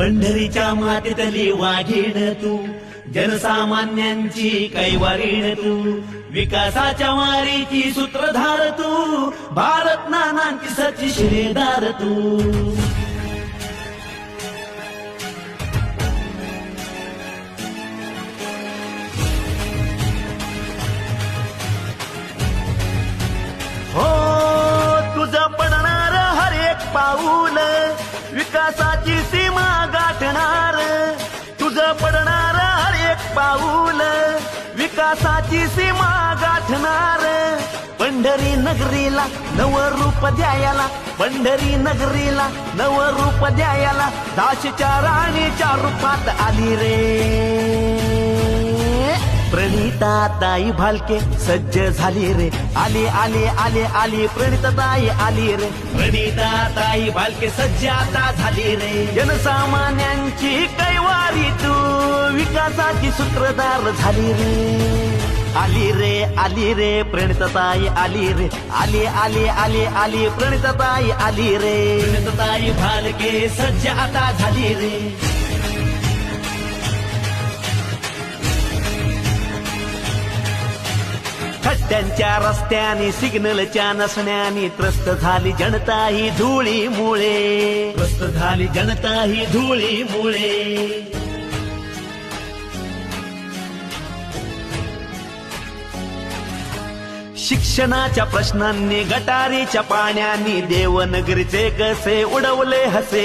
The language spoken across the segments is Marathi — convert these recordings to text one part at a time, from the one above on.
पंढरीच्या मातीतली वाघीण तू, जनसामान्यांची कैवारीण तू, विकासाच्या वारीची सूत्रधार तू, भारत नानांची सच्ची शिलेदार तू. हो तुझं पडणार हर एक पाऊल विकासाची सीमा गाठणार, तुझं पडणार हर एक पाऊल विकासाची सीमा गाठणार. पंढरी नगरीला नव रूप द्यायला, पंढरी नगरीला नव रूप द्यायला, दाशीच्या राणीच्या रूपात आली रे. प्रणिता ताई भालके सज्ज झाली रे, आली आली आली आली प्रणिता ताई आली रे. प्रणिता ताई भालके सज्ज आता झाली रे. जनसामान्यांची कैवारी तू, विकासाची सूत्रधार झाली रे. आली रे आली रे प्रणिता ताई आली रे, आली आली आली आली प्रणिता ताई आली रे. प्रणिता ताई भालके सज्ज आता झाली रे. खड्ड्यांच्या रस्त्याने सिग्नलच्या नसण्याने त्रस्त झाली जनता ही धुळीमुळे, त्रस्त झाली जनता ही धुळीमुळे. शिक्षणाच्या प्रश्नांनी गटारीच्या पाण्याने देवनगरीचे कसे उडवले हसे,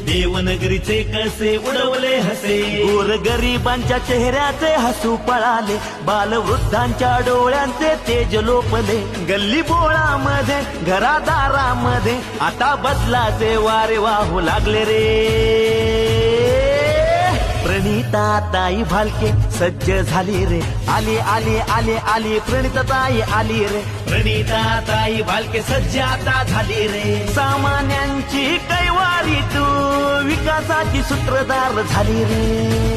देवनगरीचे कसे उडवले हसे. गोरगरिबांच्या चेहऱ्याचे हसू पळाले, बालवृद्धांच्या डोळ्यांचे तेज लोपले. गल्ली बोळामध्ये घरादारामध्ये आता बदलाचे वारे वाहू लागले रे. प्रणिता ताई भालके सज्ज झाली रे, आली आली आली आली प्रणिता ताई आली रे. प्रणिता ताई भालके सज्ज आता झाली रे. सामान्यांची कैवारी तू, विकासाची सूत्रधार झाली रे.